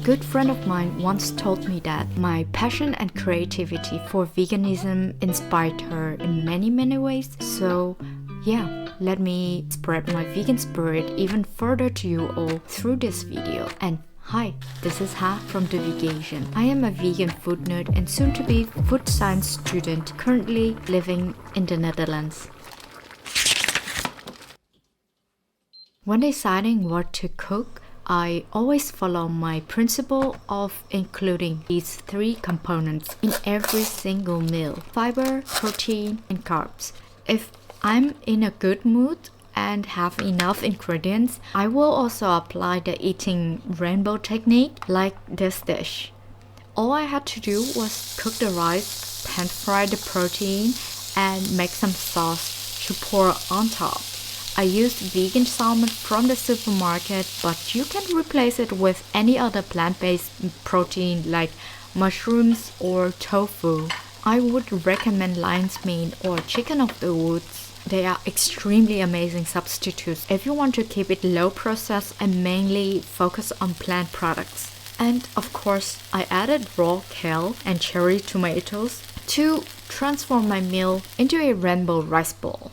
good friend of mine once told me that my passion and creativity for veganism inspired her in many ways. So yeah, let me spread my vegan spirit even further to you all through this video. And hi, this is Ha from The Vegan. I am a vegan food nerd and soon to be food science student currently living in the Netherlands. When deciding what to cook, I always follow my principle of including these three components in every single meal: fiber, protein, and carbs. If I'm in a good mood and have enough ingredients, I will also apply the eating rainbow technique like this dish. All I had to do was cook the rice, pan fry the protein, and make some sauce to pour on top. I used vegan salmon from the supermarket, but you can replace it with any other plant-based protein like mushrooms or tofu. I would recommend lion's mane or chicken of the woods. They are extremely amazing substitutes if you want to keep it low processed and mainly focus on plant products. And of course, I added raw kale and cherry tomatoes to transform my meal into a rainbow rice bowl.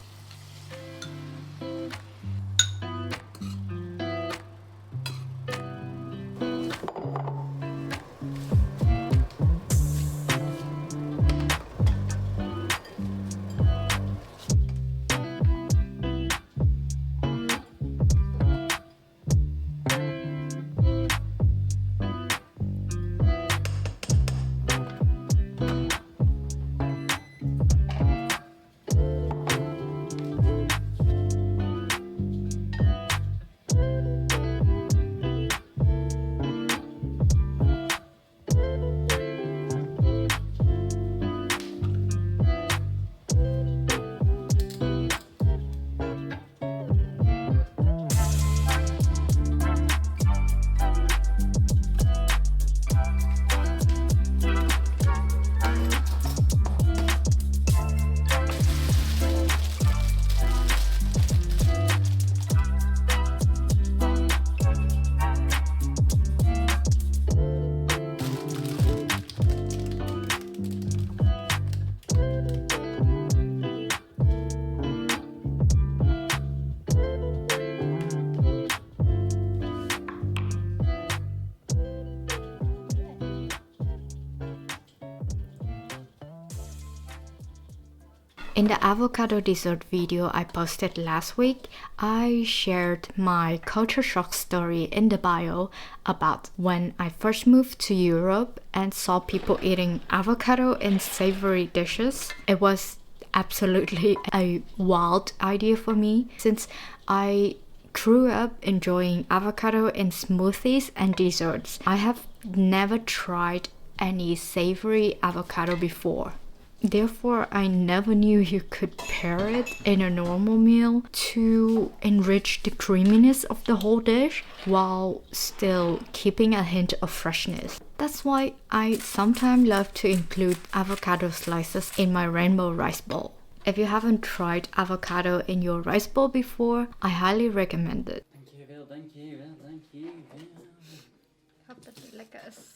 In the avocado dessert video I posted last week, I shared my culture shock story in the bio about when I first moved to Europe and saw people eating avocado in savory dishes. It was absolutely a wild idea for me since I grew up enjoying avocado in smoothies and desserts. I have never tried any savory avocado before. Therefore, I never knew you could pair it in a normal meal to enrich the creaminess of the whole dish while still keeping a hint of freshness. That's why I sometimes love to include avocado slices in my rainbow rice bowl. If you haven't tried avocado in your rice bowl before, I highly recommend it. Thank you. Hoppigt leckers.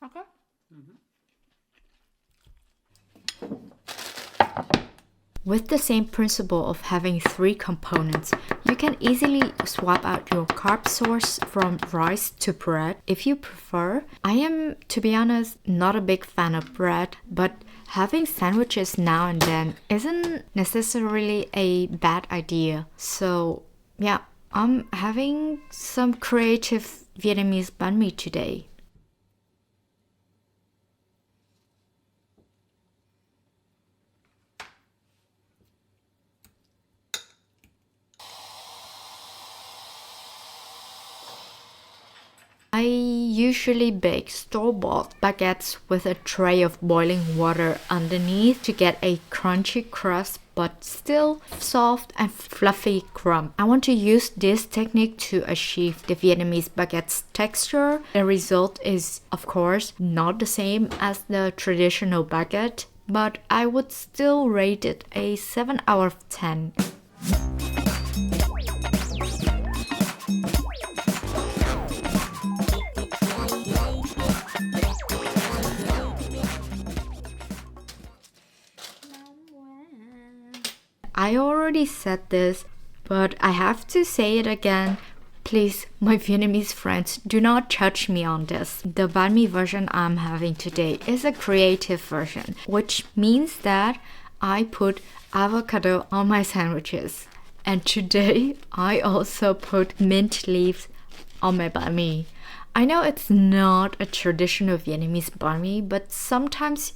Okay. With the same principle of having three components, you can easily swap out your carb source from rice to bread if you prefer. I am, to be honest, not a big fan of bread, but having sandwiches now and then isn't necessarily a bad idea. So yeah, I'm having some creative Vietnamese bánh mì today. I usually bake store-bought baguettes with a tray of boiling water underneath to get a crunchy crust but still soft and fluffy crumb. I want to use this technique to achieve the Vietnamese baguette's texture. The result is, of course, not the same as the traditional baguette, but I would still rate it a 7 out of 10. I already said this, but I have to say it again. Please, my Vietnamese friends, do not judge me on this. The bánh mì version I'm having today is a creative version, which means that I put avocado on my sandwiches. And today, I also put mint leaves on my bánh mì. I know it's not a traditional Vietnamese bánh mì, but sometimes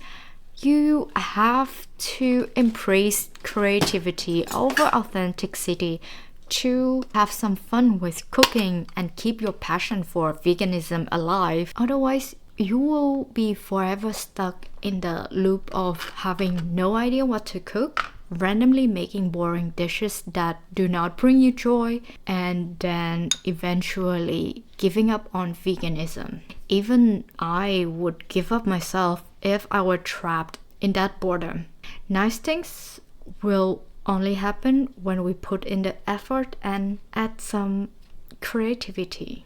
you have to embrace creativity over authenticity to have some fun with cooking and keep your passion for veganism alive. Otherwise, you will be forever stuck in the loop of having no idea what to cook, randomly making boring dishes that do not bring you joy, and then eventually giving up on veganism. Even I would give up myself if I were trapped in that boredom. Nice things will only happen when we put in the effort and add some creativity.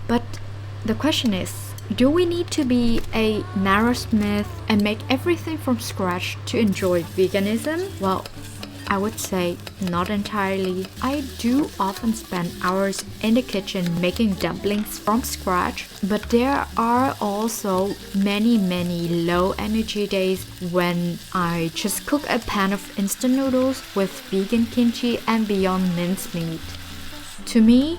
But the question is, do we need to be a narrow-smith and make everything from scratch to enjoy veganism? Well, I would say not entirely. I do often spend hours in the kitchen making dumplings from scratch, but there are also many low energy days when I just cook a pan of instant noodles with vegan kimchi and Beyond mincemeat. To me,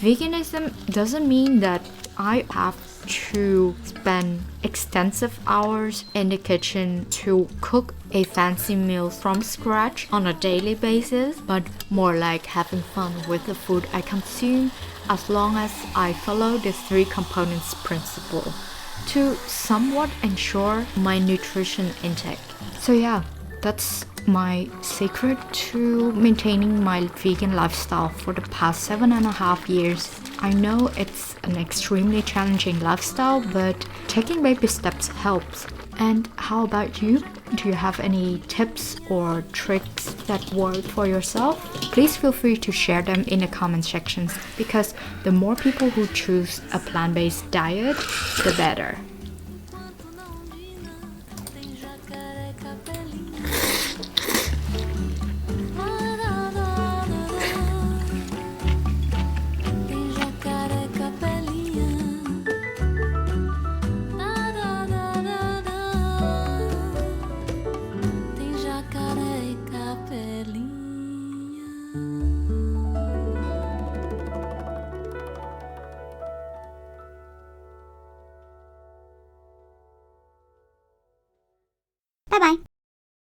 veganism doesn't mean that I have to spend extensive hours in the kitchen to cook a fancy meal from scratch on a daily basis, but more like having fun with the food I consume as long as I follow the 3 components principle to somewhat ensure my nutrition intake. So yeah, that's my secret to maintaining my vegan lifestyle for the past 7.5 years. I know it's an extremely challenging lifestyle, but taking baby steps helps. And how about you? Do you have any tips or tricks that work for yourself? Please feel free to share them in the comment sections, because the more people who choose a plant-based diet, the better.